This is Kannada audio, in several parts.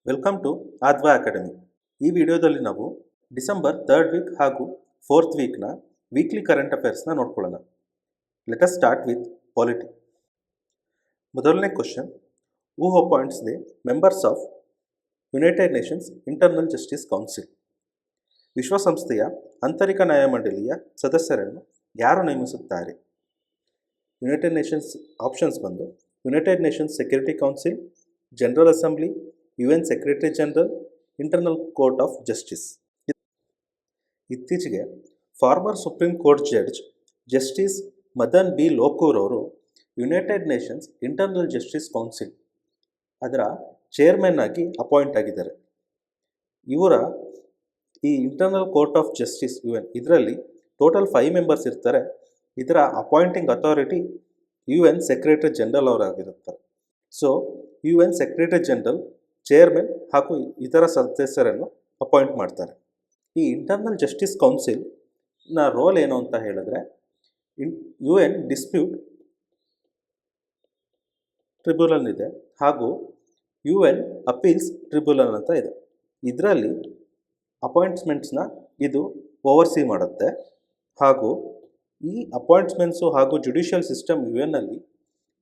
Welcome to ಆದ್ವಾ academy. ಈ ವಿಡಿಯೋದಲ್ಲಿ ನಾವು ಡಿಸೆಂಬರ್ 3rd ವೀಕ್ ಹಾಗೂ 4th ವೀಕ್ನ ವೀಕ್ಲಿ ಕರೆಂಟ್ ಅಫೇರ್ಸ್ನ ನೋಡ್ಕೊಳ್ಳೋಣ. Let us start with polity. ಮೊದಲನೇ question: who appoints the members of United Nations internal justice council? ವಿಶ್ವಸಂಸ್ಥೆಯ ಆಂತರಿಕ ನ್ಯಾಯಮಂಡಳಿಯ ಸದಸ್ಯರನ್ನು ಯಾರು ನೇಮಿಸುತ್ತಾರೆ? ಯುನೈಟೆಡ್ ನೇಷನ್ಸ್ ಆಪ್ಷನ್ಸ್ ಬಂದು United Nations security council, general assembly, UN secretary general, internal court of justice. ಇತ್ತೀಚೆಗೆ former supreme court judge justice Madan B Lokur ಅವರು United Nations internal justice council ಅದರ ಚೇರ್ಮನ್ ಆಗಿ ಅಪಾಯಿಂಟ್ ಆಗಿದ್ದಾರೆ. ಇವರ ಈ internal court of justice UN ಇದರಲ್ಲಿ ಟೋಟಲ್ 5 ಮೆಂಬರ್ಸ್ ಇರ್ತಾರೆ. ಇದರ appointing authority UN secretary general ಅವರಾಗಿರುತ್ತಾರೆ. So UN secretary general chairman ಹಾಗೂ ಇತರ ಸದಸ್ಯರನ್ನು ಅಪಾಯಿಂಟ್ ಮಾಡ್ತಾರೆ. ಈ ಇಂಟರ್ನಲ್ ಜಸ್ಟಿಸ್ ಕೌನ್ಸಿಲ್ನ ರೋಲ್ ಏನು ಅಂತ ಹೇಳಿದ್ರೆ, UN ಡಿಸ್ಪ್ಯೂಟ್ ಟ್ರಿಬ್ಯುನಲ್ ಇದೆ ಹಾಗೂ UN ಅಪೀಲ್ಸ್ ಟ್ರಿಬ್ಯುನಲ್ ಅಂತ ಇದೆ. ಇದರಲ್ಲಿ ಅಪಾಯಿಂಟ್ಮೆಂಟ್ಸ್ನ ಇದು ಓವರ್ಸಿ ಮಾಡುತ್ತೆ ಹಾಗೂ ಈ ಅಪಾಯಿಂಟ್ಮೆಂಟ್ಸು ಹಾಗೂ judicial system UN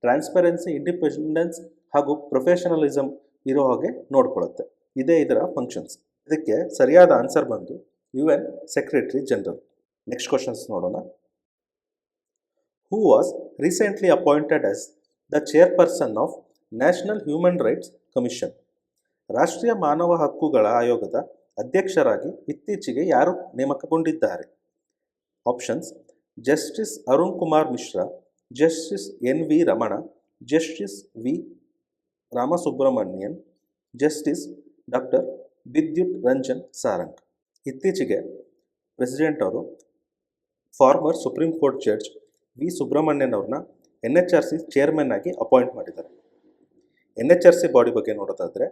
transparency, independence ಹಾಗೂ ಪ್ರೊಫೆಷನಲಿಸಮ್ ಇರೋ ಹಾಗೆ ನೋಡ್ಕೊಳ್ಳುತ್ತೆ. ಇದೇ ಇದರ ಫಂಕ್ಷನ್ಸ್. ಇದಕ್ಕೆ ಸರಿಯಾದ ಆನ್ಸರ್ ಬಂದು UN secretary general. Next questions ನೋಡೋಣ. Who was recently appointed as the chairperson of national human rights commission? ರಾಷ್ಟ್ರೀಯ ಮಾನವ ಹಕ್ಕುಗಳ ಆಯೋಗದ ಅಧ್ಯಕ್ಷರಾಗಿ ಇತ್ತೀಚೆಗೆ ಯಾರು ನೇಮಕಗೊಂಡಿದ್ದಾರೆ? Options: justice Arun Kumar Mishra, justice NV Ramana, justice V Ramasubramanian, justice doctor Vidyut Ranjan Sarang. ಇತ್ತೀಚೆಗೆ ಪ್ರೆಸಿಡೆಂಟ್ ಅವರು former supreme court judge V Subramanian ಅವ್ರನ್ನ NHRC ಚೇರ್ಮನ್ ಆಗಿ ಅಪಾಯಿಂಟ್ ಮಾಡಿದ್ದಾರೆ. NHRC ಬಾಡಿ ಬಗ್ಗೆ ನೋಡೋದಾದರೆ,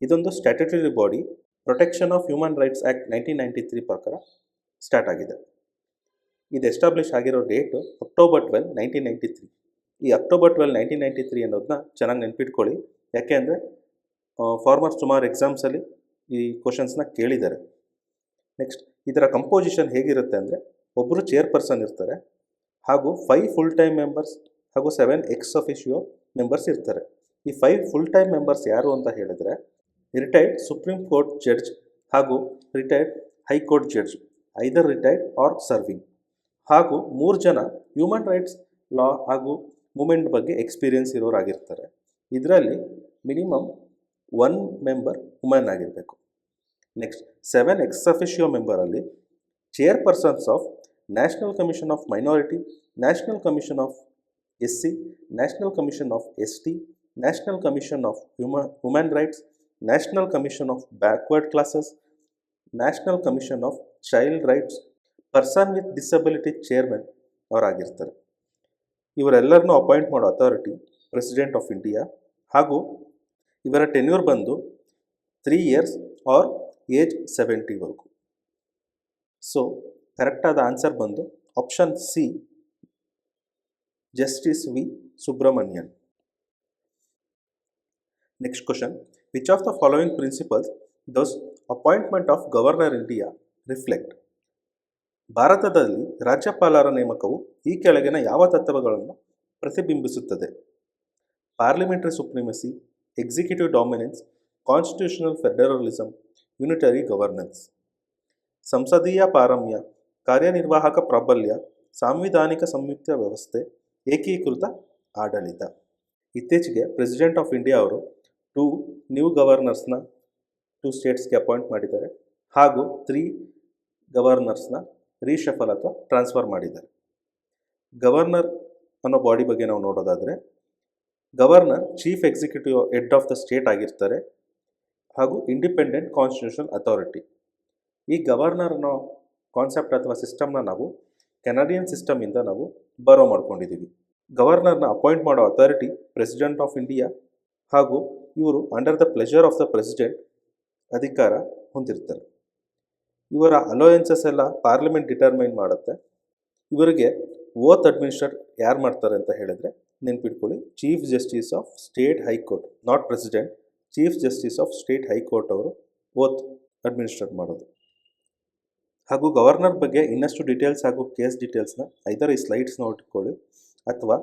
ಇದೊಂದು statutory body. Protection of human rights act 1993 ಪ್ರಕಾರ ಸ್ಟಾರ್ಟ್ ಆಗಿದೆ. ಇದು ಎಸ್ಟಾಬ್ಲಿಷ್ ಆಗಿರೋ ಡೇಟು ಅಕ್ಟೋಬರ್ 12, 1993. ಈ ಅಕ್ಟೋಬರ್ 12, 1993 ಅನ್ನೋದನ್ನ ಚೆನ್ನಾಗಿ ನೆನ್ಪಿಟ್ಕೊಳ್ಳಿ. ಯಾಕೆ ಅಂದರೆ ಫಾರ್ಮರ್ಸ್ ಸುಮಾರು ಎಕ್ಸಾಮ್ಸಲ್ಲಿ ಈ ಕ್ವಶನ್ಸ್ನ ಕೇಳಿದ್ದಾರೆ. ನೆಕ್ಸ್ಟ್, ಇದರ ಕಂಪೋಸಿಷನ್ ಹೇಗಿರುತ್ತೆ ಅಂದರೆ, ಒಬ್ಬರು ಚೇರ್ಪರ್ಸನ್ ಇರ್ತಾರೆ ಹಾಗೂ 5 ಫುಲ್ ಟೈಮ್ ಮೆಂಬರ್ಸ್ ಹಾಗೂ 7 ಎಕ್ಸ್ ಅಫಿಷಿಯೋ ಮೆಂಬರ್ಸ್ ಇರ್ತಾರೆ. ಈ 5 ಫುಲ್ ಟೈಮ್ ಮೆಂಬರ್ಸ್ ಯಾರು ಅಂತ ಹೇಳಿದ್ರೆ, ರಿಟೈರ್ಡ್ ಸುಪ್ರೀಂ ಕೋರ್ಟ್ ಜಡ್ಜ್ ಹಾಗೂ ರಿಟೈರ್ಡ್ ಹೈಕೋರ್ಟ್ ಜಡ್ಜ್, ಐದರ್ ರಿಟೈರ್ಡ್ ಆರ್ ಸರ್ವಿಂಗ್, ಹಾಗೂ 3 ಜನ ಹ್ಯೂಮನ್ ರೈಟ್ಸ್ ಲಾ ಹಾಗೂ ಮೂಮೆಂಟ್ ಬಗ್ಗೆ ಎಕ್ಸ್ಪೀರಿಯನ್ಸ್ ಇರೋರಾಗಿರ್ತಾರೆ. ಇದರಲ್ಲಿ ಮಿನಿಮಮ್ 1 ಮೆಂಬರ್ ವುಮನ್ ಆಗಿರಬೇಕು. ನೆಕ್ಸ್ಟ್, 7 ಎಕ್ಸ್ ಅಫಿಷಿಯೋ ಮೆಂಬರಲ್ಲಿ chairpersons of national commission of minority, national commission of SC, national commission of ST, national commission of woman rights, national commission of backward classes, national commission of child rights, person with disability chairman ಅವರಾಗಿರ್ತಾರೆ. ಇವರೆಲ್ಲರನ್ನೂ ಅಪಾಯಿಂಟ್ ಮಾಡೋ ಅಥಾರಿಟಿ ಪ್ರೆಸಿಡೆಂಟ್ ಆಫ್ ಇಂಡಿಯಾ ಹಾಗೂ ಇವರ ಟೆನ್ಯೂರ್ ಬಂದು 3 ಇಯರ್ಸ್ ಆರ್ ಏಜ್ 70ವರೆಗೂ. ಸೊ ಕರೆಕ್ಟಾದ ಆನ್ಸರ್ ಬಂದು option C, justice V Subramanian. Next question: which of the following principles does appointment of governor India reflect? ಭಾರತದಲ್ಲಿ ರಾಜ್ಯಪಾಲರ ನೇಮಕವು ಈ ಕೆಳಗಿನ ಯಾವ ತತ್ವಗಳನ್ನು ಪ್ರತಿಬಿಂಬಿಸುತ್ತದೆ? Parliamentary supremacy, executive dominance, constitutional federalism, unitary governance. ಸಂಸದೀಯ ಪಾರಮ್ಯ, ಕಾರ್ಯನಿರ್ವಾಹಕ ಪ್ರಾಬಲ್ಯ, ಸಾಂವಿಧಾನಿಕ ಸಂಯುಕ್ತ ವ್ಯವಸ್ಥೆ, ಏಕೀಕೃತ ಆಡಳಿತ. ಇತ್ತೀಚೆಗೆ ಪ್ರೆಸಿಡೆಂಟ್ ಆಫ್ ಇಂಡಿಯಾ ಅವರು 2 ನ್ಯೂ ಗವರ್ನರ್ಸ್ನ 2 ಸ್ಟೇಟ್ಸ್ಗೆ ಅಪಾಯಿಂಟ್ ಮಾಡಿದ್ದಾರೆ ಹಾಗೂ 3 ಗವರ್ನರ್ಸ್ನ ರೀಶಫಲ್ ಅಥವಾ ಟ್ರಾನ್ಸ್ಫರ್ ಮಾಡಿದ್ದಾರೆ. ಗವರ್ನರ್ ಅನ್ನೋ ಬಾಡಿ ಬಗ್ಗೆ ನಾವು ನೋಡೋದಾದರೆ, governor chief executive head of the state ಆಗಿರ್ತಾರೆ ಹಾಗೂ ಇಂಡಿಪೆಂಡೆಂಟ್ ಕಾನ್ಸ್ಟಿಟ್ಯೂಷನಲ್ ಅಥಾರಿಟಿ. ಈ ಗವರ್ನರ್ ಅನ್ನೋ ಕಾನ್ಸೆಪ್ಟ್ ಅಥವಾ ಸಿಸ್ಟಮ್ನ ನಾವು ಕೆನಡಿಯನ್ ಸಿಸ್ಟಮಿಂದ ನಾವು ಬರೋ ಮಾಡ್ಕೊಂಡಿದ್ದೀವಿ. ಗವರ್ನರ್ನ ಅಪಾಯಿಂಟ್ ಮಾಡೋ ಅಥಾರಿಟಿ ಪ್ರೆಸಿಡೆಂಟ್ ಆಫ್ ಇಂಡಿಯಾ ಹಾಗೂ ಇವರು under the pleasure of the president ಅಧಿಕಾರ ಹೊಂದಿರ್ತಾರೆ. ಇವರ ಅಲೋಯನ್ಸಸ್ ಎಲ್ಲ ಪಾರ್ಲಿಮೆಂಟ್ ಡಿಟರ್ಮೈನ್ ಮಾಡುತ್ತೆ. ಇವರಿಗೆ ಓತ್ ಅಡ್ಮಿನಿಸ್ಟ್ರೇಟ್ ಯಾರು ಮಾಡ್ತಾರೆ ಅಂತ ಹೇಳಿದ್ರೆ ನೆನ್ಪಿಟ್ಕೊಳ್ಳಿ, chief justice of state high court, not president, chief justice of state high court ಅವರು ಓತ್ ಅಡ್ಮಿನಿಸ್ಟ್ರೇಟ್ ಮಾಡೋದು. ಹಾಗೂ ಗವರ್ನರ್ ಬಗ್ಗೆ ಇನ್ನಷ್ಟು ಡೀಟೇಲ್ಸ್ ಹಾಗೂ ಕೇಸ್ ಡೀಟೇಲ್ಸ್ನ ಐದರ್ ಈ ಸ್ಲೈಡ್ಸ್ನ ಇಟ್ಕೊಳ್ಳಿ ಅಥವಾ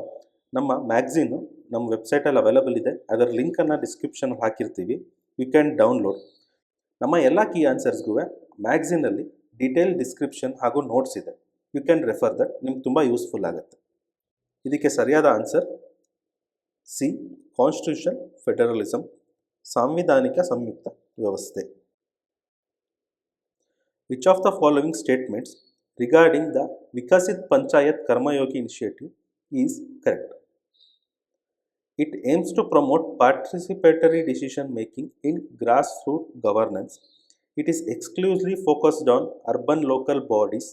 ನಮ್ಮ ಮ್ಯಾಗ್ಝೀನು ನಮ್ಮ ವೆಬ್ಸೈಟಲ್ಲಿ ಅವೈಲಬಲ್ ಇದೆ, ಅದರ ಲಿಂಕನ್ನು ಡಿಸ್ಕ್ರಿಪ್ಷನ್ ಹಾಕಿರ್ತೀವಿ, ಯು ಕ್ಯಾನ್ ಡೌನ್ಲೋಡ್. ನಮ್ಮ ಎಲ್ಲ ಕೀ ಆನ್ಸರ್ಸ್ಗೂ ಮ್ಯಾಗ್ಝೀನಲ್ಲಿ ಡೀಟೇಲ್ ಡಿಸ್ಕ್ರಿಪ್ಷನ್ ಹಾಗೂ ನೋಟ್ಸ್ ಇದೆ, ಯು ಕ್ಯಾನ್ ರೆಫರ್ ದಟ್, ನಿಮ್ಗೆ ತುಂಬ ಯೂಸ್ಫುಲ್ ಆಗುತ್ತೆ. ಇದಕ್ಕೆ ಸರಿಯಾದ ಆನ್ಸರ್ ಸಿ, ಕಾನ್ಸ್ಟಿಟ್ಯೂಷನ್ ಫೆಡರಲಿಸಮ್, ಸಾಂವಿಧಾನಿಕ ಸಂಯುಕ್ತ ವ್ಯವಸ್ಥೆ. Which of the following statements regarding the Viksit Panchayat Karmayogi initiative is correct? It aims to promote participatory decision making in grassroots governance. It is exclusively focused on urban local bodies.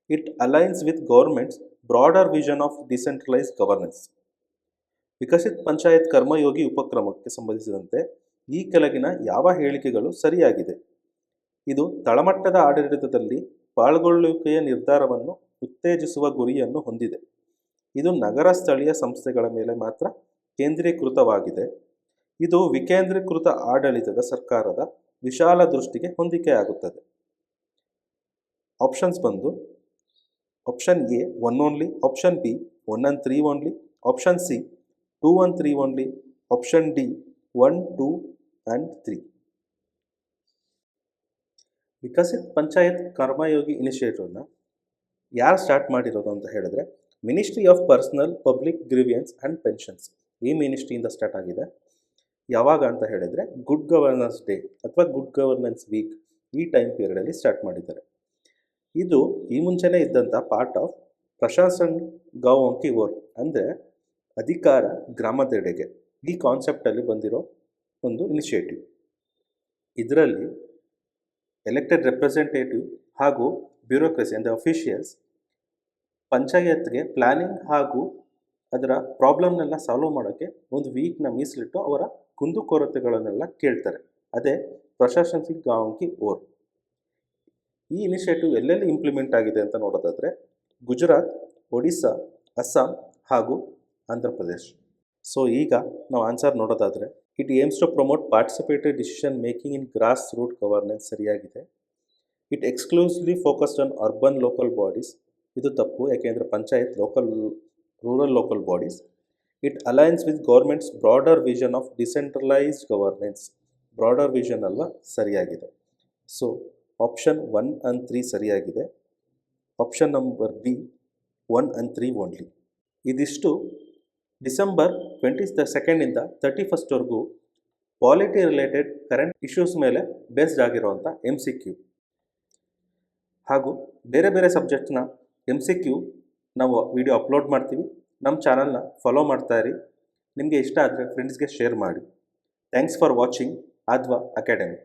It aligns with government's broader vision of decentralized governance. Viksit Panchayat Karmayogi ಉಪಕ್ರಮಕ್ಕೆ ಸಂಬಂಧಿಸಿದಂತೆ ಈ ಕೆಳಗಿನ ಯಾವ ಹೇಳಿಕೆಗಳು ಸರಿಯಾಗಿದೆ? ಇದು ತಳಮಟ್ಟದ ಆಡಳಿತದಲ್ಲಿ ಪಾಲ್ಗೊಳ್ಳುವಿಕೆಯ ನಿರ್ಧಾರವನ್ನು ಉತ್ತೇಜಿಸುವ ಗುರಿಯನ್ನು ಹೊಂದಿದೆ. ಇದು ನಗರ ಸ್ಥಳೀಯ ಸಂಸ್ಥೆಗಳ ಮೇಲೆ ಮಾತ್ರ ಕೇಂದ್ರೀಕೃತವಾಗಿದೆ. ಇದು ವಿಕೇಂದ್ರೀಕೃತ ಆಡಳಿತದ ಸರ್ಕಾರದ ವಿಶಾಲ ದೃಷ್ಟಿಗೆ ಹೊಂದಿಕೆಯಾಗುತ್ತದೆ. ಆಪ್ಷನ್ಸ್ ಬಂದು option A 1 only, option B 1 and 3 only, option C 2 and 3 only, option D 1, 2 and 3. Viksit Panchayat Karmayogi ಇನಿಷಿಯೇಟಿವ್ನ ಯಾರು ಸ್ಟಾರ್ಟ್ ಮಾಡಿರೋದು ಅಂತ ಹೇಳಿದ್ರೆ ministry of personnel public grievances and pensions, ಈ ಮಿನಿಸ್ಟ್ರಿಯಿಂದ ಸ್ಟಾರ್ಟ್ ಆಗಿದೆ. ಯಾವಾಗ ಅಂತ ಹೇಳಿದರೆ ಗುಡ್ ಗವರ್ನೆನ್ಸ್ ಡೇ ಅಥವಾ ಗುಡ್ ಗವರ್ನೆನ್ಸ್ ವೀಕ್, ಈ ಟೈಮ್ ಪೀರಿಯಡಲ್ಲಿ ಸ್ಟಾರ್ಟ್ ಮಾಡಿದ್ದಾರೆ. ಇದು ಈ ಮುಂಚೆನೇ ಇದ್ದಂಥ part of Prashasan Gaon Ki or, ಅಂದರೆ ಅಧಿಕಾರ ಗ್ರಾಮದೆಡೆಗೆ, ಈ ಕಾನ್ಸೆಪ್ಟಲ್ಲಿ ಬಂದಿರೋ ಒಂದು ಇನಿಷಿಯೇಟಿವ್. ಇದರಲ್ಲಿ ಎಲೆಕ್ಟೆಡ್ ರೆಪ್ರೆಸೆಂಟೇಟಿವ್ ಹಾಗೂ ಬ್ಯೂರೋಕ್ರಸಿ ಅಂದರೆ ಅಫಿಷಿಯಲ್ಸ್ ಪಂಚಾಯತ್ಗೆ ಪ್ಲ್ಯಾನಿಂಗ್ ಹಾಗೂ ಅದರ ಪ್ರಾಬ್ಲಮ್ನೆಲ್ಲ ಸಾಲ್ವ್ ಮಾಡೋಕ್ಕೆ ಒಂದು ವೀಕ್ನ ಮೀಸಲಿಟ್ಟು ಅವರ ಕುಂದುಕೊರತೆಗಳನ್ನೆಲ್ಲ ಕೇಳ್ತಾರೆ. ಅದೇ ಪ್ರಶಾಸನಿಕ್ ಗಾಂವ್ ಕಿ ಓರ್. ಈ ಇನಿಷಿಯೇಟಿವ್ ಎಲ್ಲೆಲ್ಲಿ ಇಂಪ್ಲಿಮೆಂಟ್ ಆಗಿದೆ ಅಂತ ನೋಡೋದಾದರೆ ಗುಜರಾತ್, ಒಡಿಸ್ಸಾ, ಅಸ್ಸಾಂ ಹಾಗೂ ಆಂಧ್ರ ಪ್ರದೇಶ್. ಸೊ ಈಗ ನಾವು ಆನ್ಸರ್ ನೋಡೋದಾದರೆ it aims to promote participatory decision making in grass root governance ಸರಿಯಾಗಿದೆ. It exclusively focused on urban local bodies, ಇದು ತಪ್ಪು, ಯಾಕೆಂದರೆ panchayat rural local bodies. It aligns with government's broader vision of decentralized governance, broader vision ಅಲ್ವಾ, ಸರಿಯಾಗಿದೆ. ಸೊ ಆಪ್ಷನ್ 1 and 3 ಸರಿಯಾಗಿದೆ. Option number B 1 and 3 only. ಇದಿಷ್ಟು December 22 31 polity related current issues ಮೇಲೆ ಬೇಸ್ಡ್ ಆಗಿರುವಂಥ MCQ ಹಾಗೂ ಬೇರೆ ಬೇರೆ ಸಬ್ಜೆಕ್ಟ್ನ MCQ ನಾವು ವಿಡಿಯೋ ಅಪ್ಲೋಡ್ ಮಾಡ್ತೀವಿ. ನಮ್ಮ ಚಾನಲ್ನ ಫಾಲೋ ಮಾಡ್ತಾ ಇರಿ. ನಿಮಗೆ ಇಷ್ಟ ಆದರೆ ಫ್ರೆಂಡ್ಸ್ಗೆ ಶೇರ್ ಮಾಡಿ. Thanks for watching Adhva academy.